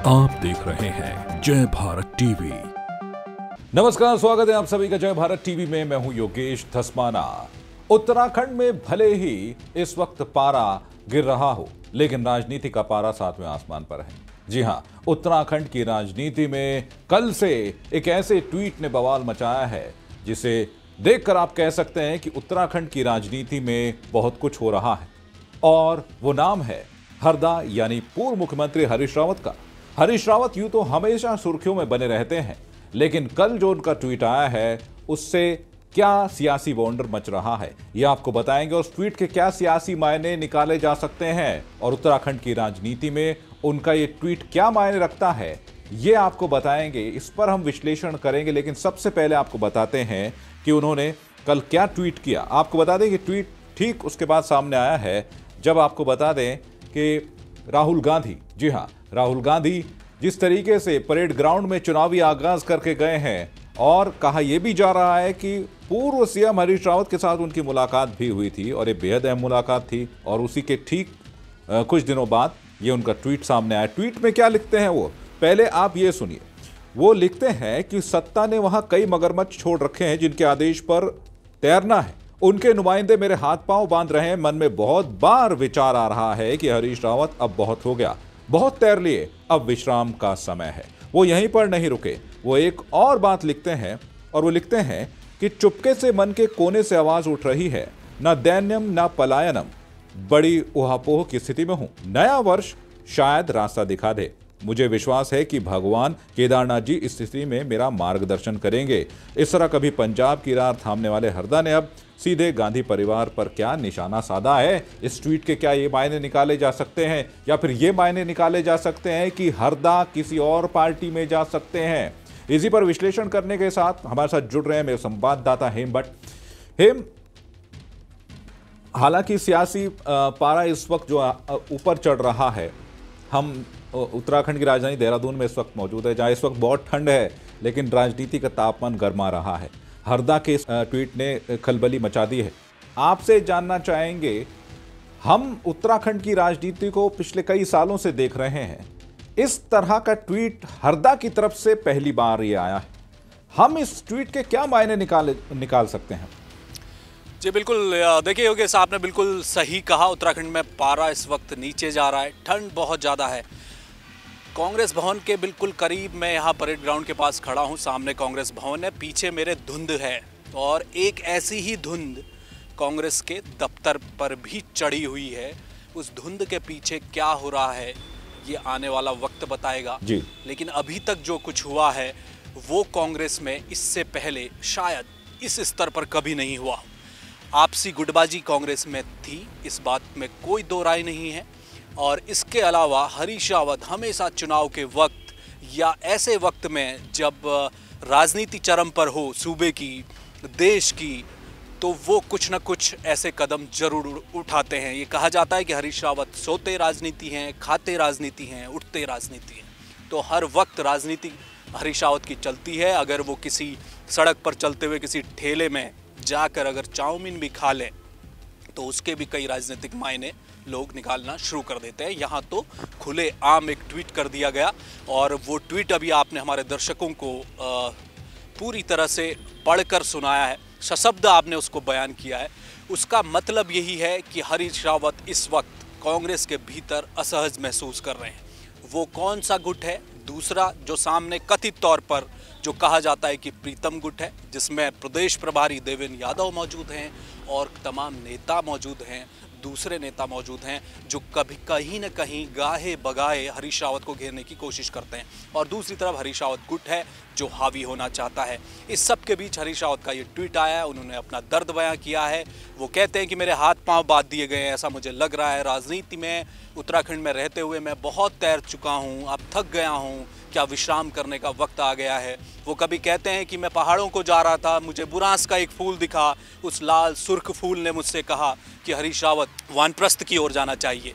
आप देख रहे हैं जय भारत टीवी। नमस्कार, स्वागत है आप सभी का जय भारत टीवी में। मैं हूं योगेश धस्माना। उत्तराखंड में भले ही इस वक्त पारा गिर रहा हो, लेकिन राजनीति का पारा सातवें आसमान पर है। जी हां, उत्तराखंड की राजनीति में कल से एक ऐसे ट्वीट ने बवाल मचाया है जिसे देखकर आप कह सकते हैं कि उत्तराखंड की राजनीति में बहुत कुछ हो रहा है। और वो नाम है हरदा, यानी पूर्व मुख्यमंत्री हरीश रावत का। हरीश रावत यूं तो हमेशा सुर्खियों में बने रहते हैं, लेकिन कल जो उनका ट्वीट आया है उससे क्या सियासी बवंडर मच रहा है ये आपको बताएंगे। और उस ट्वीट के क्या सियासी मायने निकाले जा सकते हैं और उत्तराखंड की राजनीति में उनका ये ट्वीट क्या मायने रखता है ये आपको बताएंगे। इस पर हम विश्लेषण करेंगे, लेकिन सबसे पहले आपको बताते हैं कि उन्होंने कल क्या ट्वीट किया। आपको बता दें कि ट्वीट ठीक उसके बाद सामने आया है जब आपको बता दें कि राहुल गांधी, जी हां, राहुल गांधी जिस तरीके से परेड ग्राउंड में चुनावी आगाज करके गए हैं और कहा यह भी जा रहा है कि पूर्व सीएम हरीश रावत के साथ उनकी मुलाकात भी हुई थी और ये बेहद अहम मुलाकात थी। और उसी के ठीक कुछ दिनों बाद ये उनका ट्वीट सामने आया। ट्वीट में क्या लिखते हैं वो, पहले आप ये सुनिए। वो लिखते हैं कि सत्ता ने वहां कई मगरमच्छ छोड़ रखे हैं जिनके आदेश पर तैरना है। उनके नुमाइंदे मेरे हाथ पांव बांध रहे हैं। मन में बहुत बार विचार आ रहा है कि हरीश रावत अब बहुत हो गया, बहुत तैर लिए, अब विश्राम का समय है। वो यहीं पर नहीं रुके, वो एक और बात लिखते हैं और वो लिखते हैं कि चुपके से मन के कोने से आवाज उठ रही है, ना दैन्यम ना पलायनम, बड़ी उहापोह की स्थिति में हूं। नया वर्ष शायद रास्ता दिखा दे। मुझे विश्वास है कि भगवान केदारनाथ जी इस स्थिति में मेरा मार्गदर्शन करेंगे। इस तरह कभी पंजाब की राह थामने वाले हरदा ने अब सीधे गांधी परिवार पर क्या निशाना साधा है। इस ट्वीट के क्या ये मायने निकाले जा सकते हैं, या फिर ये मायने निकाले जा सकते हैं कि हरदा किसी और पार्टी में जा सकते हैं। इसी पर विश्लेषण करने के साथ हमारे साथ जुड़ रहे हैं मेरे संवाददाता हेम भट्ट। हेम, हालांकि सियासी पारा इस वक्त जो ऊपर चढ़ रहा है, हम उत्तराखंड की राजधानी देहरादून में इस वक्त मौजूद है, जहां इस वक्त बहुत ठंड है, लेकिन राजनीति का तापमान गर्मा रहा है। हरदा के ट्वीट ने खलबली मचा दी है। आपसे जानना चाहेंगे, हम उत्तराखंड की राजनीति को पिछले कई सालों से देख रहे हैं, इस तरह का ट्वीट हरदा की तरफ से पहली बार ये आया है। हम इस ट्वीट के क्या मायने निकाल सकते हैं? जी बिल्कुल, देखिए योगेश, आपने बिल्कुल सही कहा। उत्तराखंड में पारा इस वक्त नीचे जा रहा है, ठंड बहुत ज़्यादा है। कांग्रेस भवन के बिल्कुल करीब मैं यहाँ परेड ग्राउंड के पास खड़ा हूँ। सामने कांग्रेस भवन है, पीछे मेरे धुंध है, और एक ऐसी ही धुंध कांग्रेस के दफ्तर पर भी चढ़ी हुई है। उस धुंध के पीछे क्या हो रहा है ये आने वाला वक्त बताएगा जी। लेकिन अभी तक जो कुछ हुआ है वो कांग्रेस में इससे पहले शायद इस स्तर पर कभी नहीं हुआ। आपसी गुटबाजी कांग्रेस में थी, इस बात में कोई दो राय नहीं है। और इसके अलावा हरीश रावत हमेशा चुनाव के वक्त या ऐसे वक्त में जब राजनीति चरम पर हो सूबे की, देश की, तो वो कुछ न कुछ ऐसे कदम जरूर उठाते हैं। ये कहा जाता है कि हरीश रावत सोते राजनीति हैं, खाते राजनीति हैं, उठते राजनीति हैं। तो हर वक्त राजनीति हरीश रावत की चलती है। अगर वो किसी सड़क पर चलते हुए किसी ठेले में जाकर अगर चाउमीन भी खा लें तो उसके भी कई राजनीतिक मायने लोग निकालना शुरू कर देते हैं। यहाँ तो खुले आम एक ट्वीट कर दिया गया, और वो ट्वीट अभी आपने हमारे दर्शकों को पूरी तरह से पढ़कर सुनाया है, सशब्द आपने उसको बयान किया है। उसका मतलब यही है कि हरीश रावत इस वक्त कांग्रेस के भीतर असहज महसूस कर रहे हैं। वो कौन सा गुट है? दूसरा जो सामने कथित तौर पर जो कहा जाता है कि प्रीतम गुट है, जिसमें प्रदेश प्रभारी देवेंद्र यादव मौजूद हैं और तमाम नेता मौजूद हैं, दूसरे नेता मौजूद हैं जो कभी कहीं न कहीं गाहे बगाए हरीश रावत को घेरने की कोशिश करते हैं। और दूसरी तरफ हरीश रावत गुट है जो हावी होना चाहता है। इस सब के बीच हरीश रावत का ये ट्वीट आया है, उन्होंने अपना दर्द बयां किया है। वो कहते हैं कि मेरे हाथ पांव बांध दिए गए हैं, ऐसा मुझे लग रहा है। राजनीति में उत्तराखंड में रहते हुए मैं बहुत तैर चुका हूँ, अब थक गया हूँ, क्या विश्राम करने का वक्त आ गया है। वो कभी कहते हैं कि मैं पहाड़ों को जा रहा था, मुझे बुरांस का एक फूल दिखा, उस लाल सुर्ख फूल ने मुझसे कहा कि हरीश रावत वानप्रस्थ की ओर जाना चाहिए।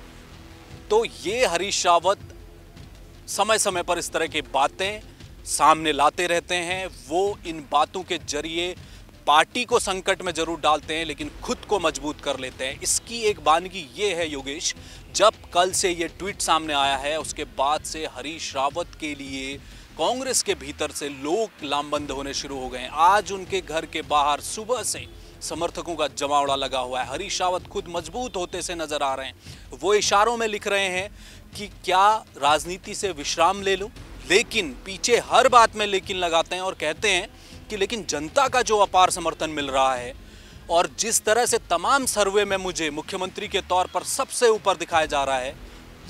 तो ये हरीश रावत समय समय पर इस तरह की बातें सामने लाते रहते हैं। वो इन बातों के जरिए पार्टी को संकट में जरूर डालते हैं लेकिन खुद को मजबूत कर लेते हैं। इसकी एक बानगी ये है योगेश, जब कल से ये ट्वीट सामने आया है उसके बाद से हरीश रावत के लिए कांग्रेस के भीतर से लोग लामबंद होने शुरू हो गए हैं। आज उनके घर के बाहर सुबह से समर्थकों का जमावड़ा लगा हुआ है। हरीश रावत खुद मजबूत होते से नजर आ रहे हैं। वो इशारों में लिख रहे हैं कि क्या राजनीति से विश्राम ले लूं, लेकिन पीछे हर बात में लेकिन लगाते हैं और कहते हैं कि लेकिन जनता का जो अपार समर्थन मिल रहा है और जिस तरह से तमाम सर्वे में मुझे मुख्यमंत्री के तौर पर सबसे ऊपर दिखाया जा रहा है,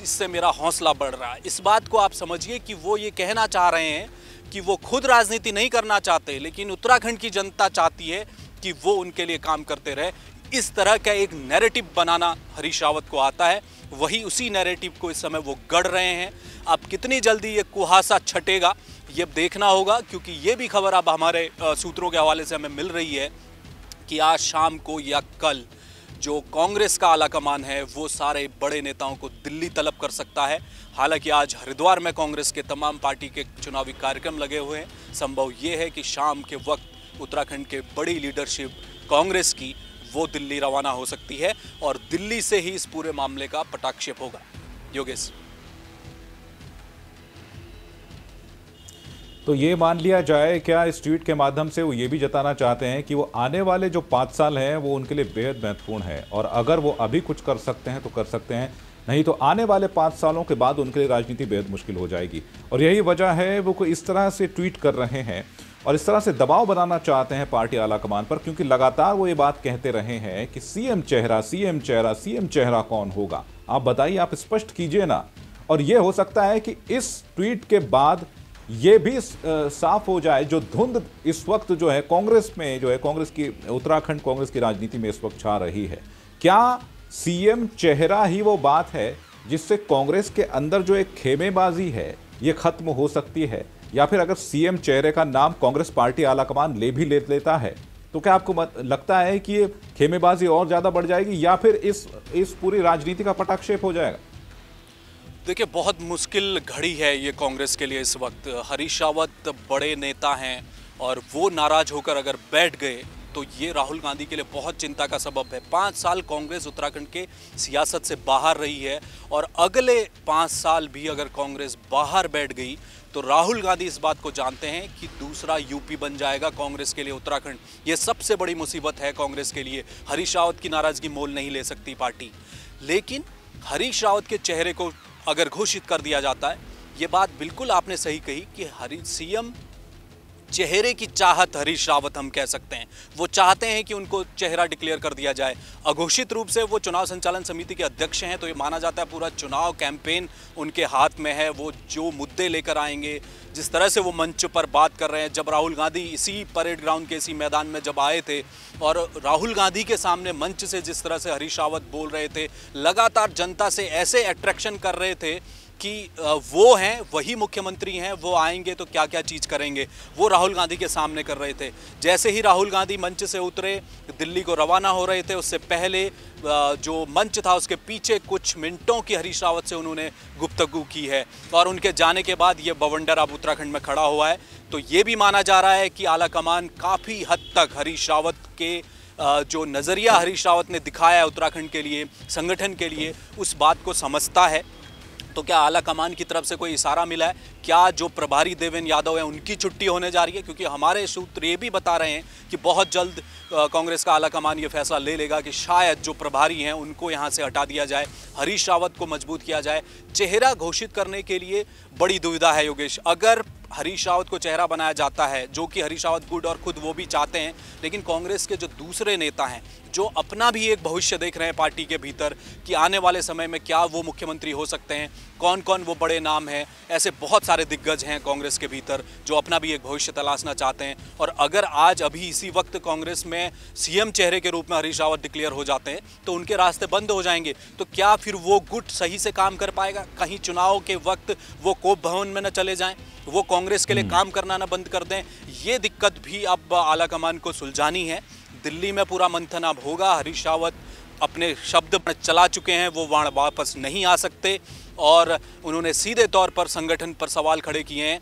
इससे मेरा हौसला बढ़ रहा है। इस बात को आप समझिए कि वो ये कहना चाह रहे हैं कि वो खुद राजनीति नहीं करना चाहते, लेकिन उत्तराखंड की जनता चाहती है कि वो उनके लिए काम करते रहे। इस तरह का एक नैरेटिव बनाना हरीश रावत को आता है, वही उसी नैरेटिव को इस समय वो गढ़ रहे हैं। अब कितनी जल्दी ये कुहासा छटेगा ये देखना होगा, क्योंकि ये भी खबर अब हमारे सूत्रों के हवाले से हमें मिल रही है कि आज शाम को या कल जो कांग्रेस का आलाकमान है वो सारे बड़े नेताओं को दिल्ली तलब कर सकता है। हालांकि आज हरिद्वार में कांग्रेस के तमाम पार्टी के चुनावी कार्यक्रम लगे हुए हैं। संभव ये है कि शाम के वक्त उत्तराखंड के बड़ी लीडरशिप कांग्रेस की वो दिल्ली रवाना हो सकती है और दिल्ली से ही इस पूरे मामले का पटाक्षेप होगा। योगेश, तो ये मान लिया जाए क्या इस ट्वीट के माध्यम से वो ये भी जताना चाहते हैं कि वो आने वाले जो 5 साल हैं वो उनके लिए बेहद महत्वपूर्ण है और अगर वो अभी कुछ कर सकते हैं तो कर सकते हैं, नहीं तो आने वाले 5 सालों के बाद उनके लिए राजनीति बेहद मुश्किल हो जाएगी। और यही वजह है वो इस तरह से ट्वीट कर रहे हैं और इस तरह से दबाव बनाना चाहते हैं पार्टी आलाकमान पर, क्योंकि लगातार वो ये बात कहते रहे हैं कि सीएम चेहरा कौन होगा, आप बताइए, आप स्पष्ट कीजिए ना। और ये हो सकता है कि इस ट्वीट के बाद ये भी साफ हो जाए जो धुंध इस वक्त जो है कांग्रेस में, जो है कांग्रेस की, उत्तराखंड कांग्रेस की राजनीति में इस वक्त छा रही है। क्या सीएम चेहरा ही वो बात है जिससे कांग्रेस के अंदर जो एक खेमेबाजी है ये खत्म हो सकती है, या फिर अगर सीएम चेहरे का नाम कांग्रेस पार्टी आलाकमान ले लेता है तो क्या आपको लगता है कि ये खेमेबाजी और ज्यादा बढ़ जाएगी या फिर इस पूरी राजनीति का पटाक्षेप हो जाएगा? देखिए, बहुत मुश्किल घड़ी है ये कांग्रेस के लिए इस वक्त। हरीश रावत बड़े नेता हैं और वो नाराज होकर अगर बैठ गए तो ये राहुल गांधी के लिए बहुत चिंता का सबब है। 5 साल कांग्रेस उत्तराखंड के सियासत से बाहर रही है और अगले 5 साल भी अगर कांग्रेस बाहर बैठ गई तो राहुल गांधी इस बात को जानते हैं कि दूसरा यूपी बन जाएगा कांग्रेस के लिए उत्तराखंड। ये सबसे बड़ी मुसीबत है कांग्रेस के लिए। हरीश रावत की नाराजगी मोल नहीं ले सकती पार्टी, लेकिन हरीश रावत के चेहरे को अगर घोषित कर दिया जाता है, ये बात बिल्कुल आपने सही कही कि सीएम चेहरे की चाहत हरीश रावत हम कह सकते हैं। वो चाहते हैं कि उनको चेहरा डिक्लेयर कर दिया जाए। अघोषित रूप से वो चुनाव संचालन समिति के अध्यक्ष हैं, तो ये माना जाता है पूरा चुनाव कैंपेन उनके हाथ में है। वो जो मुद्दे लेकर आएंगे, जिस तरह से वो मंच पर बात कर रहे हैं, जब राहुल गांधी इसी परेड ग्राउंड के इसी मैदान में जब आए थे और राहुल गांधी के सामने मंच से जिस तरह से हरीश रावत बोल रहे थे, लगातार जनता से ऐसे अट्रैक्शन कर रहे थे कि वो हैं, वही मुख्यमंत्री हैं, वो आएंगे तो क्या क्या चीज़ करेंगे, वो राहुल गांधी के सामने कर रहे थे। जैसे ही राहुल गांधी मंच से उतरे, दिल्ली को रवाना हो रहे थे, उससे पहले जो मंच था उसके पीछे कुछ मिनटों की हरीश रावत से उन्होंने गुफ्तगू की है और उनके जाने के बाद ये बवंडर अब उत्तराखंड में खड़ा हुआ है। तो ये भी माना जा रहा है कि आलाकमान काफ़ी हद तक हरीश रावत के जो नज़रिया हरीश रावत ने दिखाया है उत्तराखंड के लिए, संगठन के लिए, उस बात को समझता है। तो क्या आलाकमान की तरफ से कोई इशारा मिला है? क्या जो प्रभारी देवेंद्र यादव है उनकी छुट्टी होने जा रही है? क्योंकि हमारे सूत्र ये भी बता रहे हैं कि बहुत जल्द कांग्रेस का आलाकमान ये फैसला ले लेगा कि शायद जो प्रभारी हैं उनको यहाँ से हटा दिया जाए, हरीश रावत को मजबूत किया जाए। चेहरा घोषित करने के लिए बड़ी दुविधा है योगेश। अगर हरीश रावत को चेहरा बनाया जाता है, जो कि हरीश रावत गुड और खुद वो भी चाहते हैं, लेकिन कांग्रेस के जो दूसरे नेता हैं जो अपना भी एक भविष्य देख रहे हैं पार्टी के भीतर कि आने वाले समय में क्या वो मुख्यमंत्री हो सकते हैं, कौन कौन वो बड़े नाम हैं, ऐसे बहुत सारे दिग्गज हैं कांग्रेस के भीतर जो अपना भी एक भविष्य तलाशना चाहते हैं। और अगर आज अभी इसी वक्त कांग्रेस में सीएम चेहरे के रूप में हरीश रावत डिक्लेयर हो जाते हैं तो उनके रास्ते बंद हो जाएंगे। तो क्या फिर वो गुट सही से काम कर पाएगा? कहीं चुनाव के वक्त वो कोप भवन में न चले जाएं, वो कांग्रेस के लिए काम करना ना बंद कर दें। ये दिक्कत भी अब आलाकमान को सुलझानी है। दिल्ली में पूरा मंथन अब होगा। हरीश रावत अपने शब्द में चला चुके हैं, वो वहाँ वापस नहीं आ सकते और उन्होंने सीधे तौर पर संगठन पर सवाल खड़े किए हैं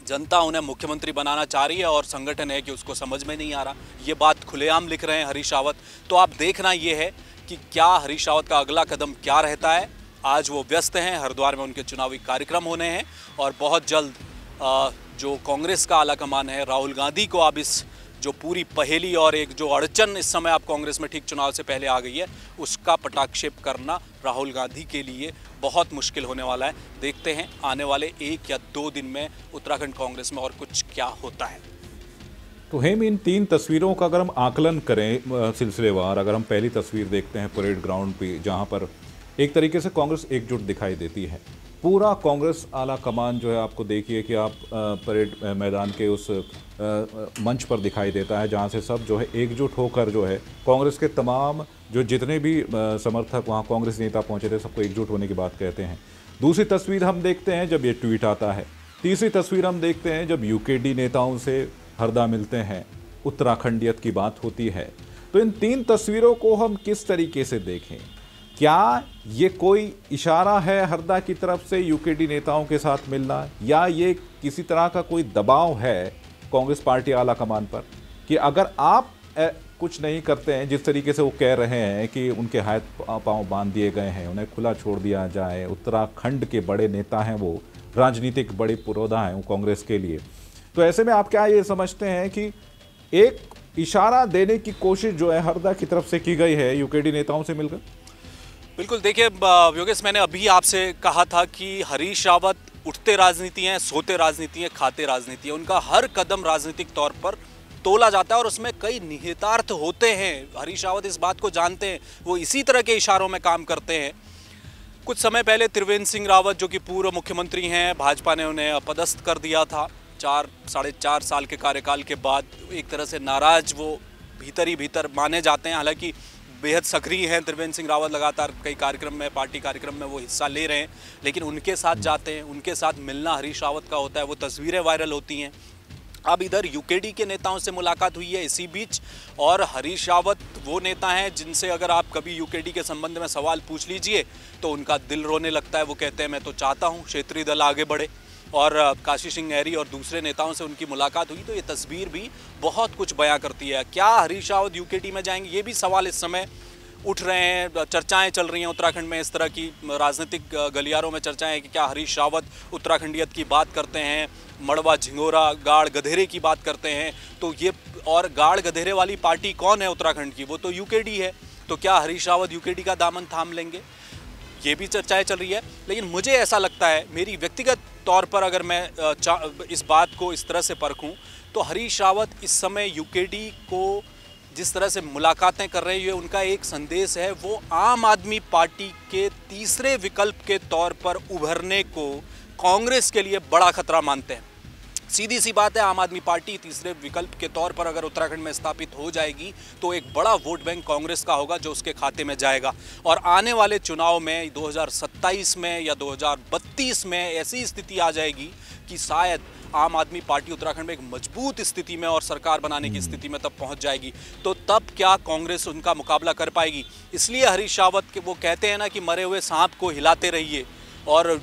जनता उन्हें मुख्यमंत्री बनाना चाह रही है और संगठन है कि उसको समझ में नहीं आ रहा। ये बात खुलेआम लिख रहे हैं हरीश रावत। तो आप देखना ये है कि क्या हरीश रावत का अगला कदम क्या रहता है। आज वो व्यस्त हैं, हरिद्वार में उनके चुनावी कार्यक्रम होने हैं और बहुत जल्द जो कांग्रेस का आलाकमान है, राहुल गांधी को अब इस जो पूरी पहेली और एक जो अड़चन इस समय आप कांग्रेस में ठीक चुनाव से पहले आ गई है, उसका पटाक्षेप करना राहुल गांधी के लिए बहुत मुश्किल होने वाला है। देखते हैं आने वाले 1 या 2 दिन में उत्तराखंड कांग्रेस में और कुछ क्या होता है। तो हेम, इन 3 तस्वीरों का अगर हम आकलन करें सिलसिलेवार, अगर हम पहली तस्वीर देखते हैं परेड ग्राउंड पे, जहां पर एक तरीके से कांग्रेस एकजुट दिखाई देती है। पूरा कांग्रेस आला कमान जो है, आपको देखिए कि आप परेड मैदान के उस मंच पर दिखाई देता है, जहां से सब जो है एकजुट होकर जो है कांग्रेस के तमाम जो जितने भी समर्थक वहां कांग्रेस नेता पहुंचे थे, सबको एकजुट होने की बात कहते हैं। दूसरी तस्वीर हम देखते हैं जब ये ट्वीट आता है। तीसरी तस्वीर हम देखते हैं जब यूकेडी नेताओं से हरदा मिलते हैं, उत्तराखंडियत की बात होती है। तो इन 3 तस्वीरों को हम किस तरीके से देखें? क्या ये कोई इशारा है हरदा की तरफ से यूकेडी नेताओं के साथ मिलना, या ये किसी तरह का कोई दबाव है कांग्रेस पार्टी आला कमान पर कि अगर आप कुछ नहीं करते हैं, जिस तरीके से वो कह रहे हैं कि उनके हाथ पांव बांध दिए गए हैं, उन्हें खुला छोड़ दिया जाए, उत्तराखंड के बड़े नेता हैं वो, राजनीतिक बड़े पुरोधा हैं वो कांग्रेस के लिए। तो ऐसे में आप क्या ये समझते हैं कि एक इशारा देने की कोशिश जो है हरदा की तरफ से की गई है यूकेडी नेताओं से मिलकर? बिल्कुल, देखिए योगेश, मैंने अभी आपसे कहा था कि हरीश रावत उठते राजनीति हैं, सोते राजनीति हैं, खाते राजनीति हैं। उनका हर कदम राजनीतिक तौर पर तोला जाता है और उसमें कई निहितार्थ होते हैं। हरीश रावत इस बात को जानते हैं, वो इसी तरह के इशारों में काम करते हैं। कुछ समय पहले त्रिवेंद्र सिंह रावत, जो कि पूर्व मुख्यमंत्री हैं, भाजपा ने उन्हें अपदस्थ कर दिया था। 4-4.5 साल के कार्यकाल के बाद एक तरह से नाराज वो भीतर ही भीतर माने जाते हैं। हालांकि बेहद सक्रिय हैं त्रिवेंद्र सिंह रावत, लगातार कई कार्यक्रम में, पार्टी कार्यक्रम में वो हिस्सा ले रहे हैं, लेकिन उनके साथ जाते हैं, उनके साथ मिलना हरीश रावत का होता है, वो तस्वीरें वायरल होती हैं। अब इधर यूकेडी के नेताओं से मुलाकात हुई है इसी बीच, और हरीश रावत वो नेता हैं जिनसे अगर आप कभी यूकेडी के संबंध में सवाल पूछ लीजिए तो उनका दिल रोने लगता है। वो कहते हैं मैं तो चाहता हूँ क्षेत्रीय दल आगे बढ़े। और काशी सिंह नेहरी और दूसरे नेताओं से उनकी मुलाकात हुई, तो ये तस्वीर भी बहुत कुछ बयां करती है। क्या हरीश रावत यूकेडी में जाएंगे, ये भी सवाल इस समय उठ रहे हैं। चर्चाएं चल रही हैं उत्तराखंड में, इस तरह की राजनीतिक गलियारों में चर्चाएं हैं कि क्या हरीश रावत उत्तराखंडियत की बात करते हैं, मड़वा, झिंगोरा, गाड़, गधेरे की बात करते हैं। तो ये, और गाड़ गधेरे वाली पार्टी कौन है उत्तराखंड की? वो तो यूकेडी है। तो क्या हरीश रावत यूकेडी का दामन थाम लेंगे? ये भी चर्चाएं चल रही है। लेकिन मुझे ऐसा लगता है, मेरी व्यक्तिगत तौर पर अगर मैं इस बात को इस तरह से परखूं, तो हरीश रावत इस समय यूकेडी को जिस तरह से मुलाकातें कर रहे हैं, उनका एक संदेश है, वो आम आदमी पार्टी के तीसरे विकल्प के तौर पर उभरने को कांग्रेस के लिए बड़ा खतरा मानते हैं। सीधी सी बात है, आम आदमी पार्टी तीसरे विकल्प के तौर पर अगर उत्तराखंड में स्थापित हो जाएगी तो एक बड़ा वोट बैंक कांग्रेस का होगा जो उसके खाते में जाएगा। और आने वाले चुनाव में 2027 में या 2032 में ऐसी स्थिति आ जाएगी कि शायद आम आदमी पार्टी उत्तराखंड में एक मजबूत स्थिति में और सरकार बनाने की स्थिति में तब पहुंच जाएगी। तो तब क्या कांग्रेस उनका मुकाबला कर पाएगी? इसलिए हरीश रावत के वो कहते हैं ना कि मरे हुए सांप को हिलाते रहिए, और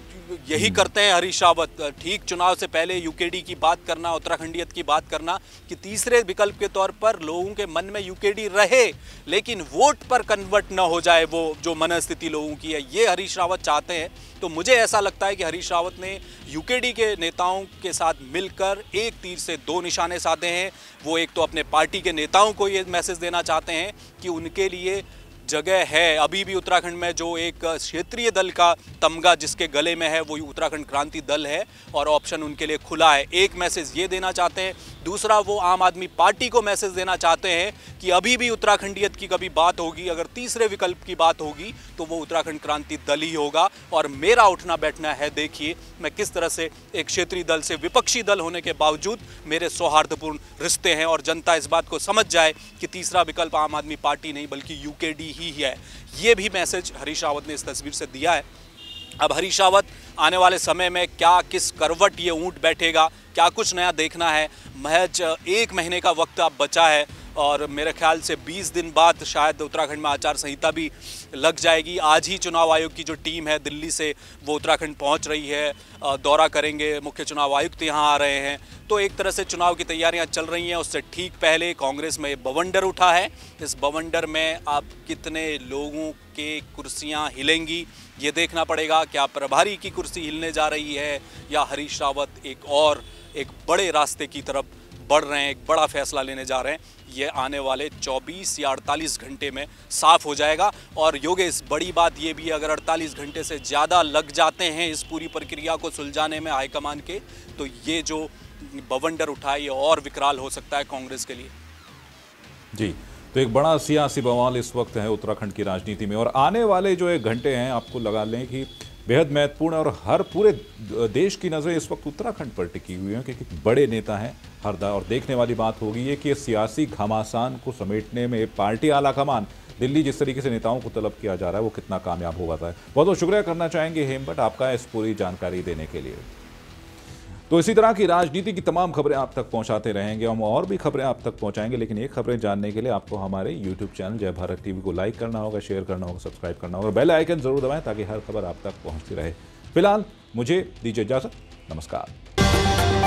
यही करते हैं हरीश रावत। ठीक चुनाव से पहले यूकेडी की बात करना, उत्तराखंडियत की बात करना कि तीसरे विकल्प के तौर पर लोगों के मन में यूकेडी रहे लेकिन वोट पर कन्वर्ट न हो जाए वो जो मनस्थिति लोगों की है, ये हरीश रावत चाहते हैं। तो मुझे ऐसा लगता है कि हरीश रावत ने यूकेडी के नेताओं के साथ मिलकर एक तीर से 2 निशाने साधे हैं। वो एक तो अपने पार्टी के नेताओं को ये मैसेज देना चाहते हैं कि उनके लिए जगह है अभी भी उत्तराखंड में, जो एक क्षेत्रीय दल का तमगा जिसके गले में है वो उत्तराखंड क्रांति दल है और ऑप्शन उनके लिए खुला है। एक मैसेज ये देना चाहते हैं। दूसरा, वो आम आदमी पार्टी को मैसेज देना चाहते हैं कि अभी भी उत्तराखंडियत की कभी बात होगी, अगर तीसरे विकल्प की बात होगी तो वो उत्तराखंड क्रांति दल ही होगा। और मेरा उठना बैठना है, देखिए मैं किस तरह से एक क्षेत्रीय दल से विपक्षी दल होने के बावजूद मेरे सौहार्दपूर्ण रिश्ते हैं, और जनता इस बात को समझ जाए कि तीसरा विकल्प आम आदमी पार्टी नहीं बल्कि यूकेडी ही है। ये भी मैसेज हरीश रावत ने इस तस्वीर से दिया है। अब हरीश रावत आने वाले समय में क्या, किस करवट ये ऊंट बैठेगा, क्या कुछ नया देखना है। महज 1 महीने का वक्त अब बचा है और मेरे ख्याल से 20 दिन बाद शायद उत्तराखंड में आचार संहिता भी लग जाएगी। आज ही चुनाव आयोग की जो टीम है दिल्ली से वो उत्तराखंड पहुंच रही है, दौरा करेंगे, मुख्य चुनाव आयुक्त यहां आ रहे हैं। तो एक तरह से चुनाव की तैयारियां चल रही हैं। उससे ठीक पहले कांग्रेस में बवंडर उठा है। इस बवंडर में अब कितने लोगों के कुर्सियां हिलेंगी ये देखना पड़ेगा। क्या प्रभारी की कुर्सी हिलने जा रही है या हरीश रावत एक बड़े रास्ते की तरफ बढ़ रहे हैं, एक बड़ा फैसला लेने जा रहे हैं, ये आने वाले 24 या 48 घंटे में साफ हो जाएगा। और योगेश, बड़ी बात ये भी है, अगर 48 घंटे से ज़्यादा लग जाते हैं इस पूरी प्रक्रिया को सुलझाने में हाईकमान के, तो ये जो बवंडर उठा है ये और विकराल हो सकता है कांग्रेस के लिए। जी, तो एक बड़ा सियासी बवाल इस वक्त है उत्तराखंड की राजनीति में, और आने वाले जो एक घंटे हैं आपको लगा लें कि बेहद महत्वपूर्ण, और हर पूरे देश की नज़रें इस वक्त उत्तराखंड पर टिकी हुई हैं क्योंकि बड़े नेता हैं हरदा। और देखने वाली बात होगी ये कि सियासी घमासान को समेटने में पार्टी आलाकमान दिल्ली जिस तरीके से नेताओं को तलब किया जा रहा है वो कितना कामयाब हो पाता है। बहुत बहुत शुक्रिया करना चाहेंगे हेमभट्ट आपका इस पूरी जानकारी देने के लिए। तो इसी तरह की राजनीति की तमाम खबरें आप तक पहुंचाते रहेंगे, हम और भी खबरें आप तक पहुंचाएंगे, लेकिन ये खबरें जानने के लिए आपको हमारे YouTube चैनल जय भारत टीवी को लाइक करना होगा, शेयर करना होगा, सब्सक्राइब करना होगा, बेल आइकन जरूर दबाएं ताकि हर खबर आप तक पहुंचती रहे। फिलहाल मुझे दीजिए इजाजत, नमस्कार।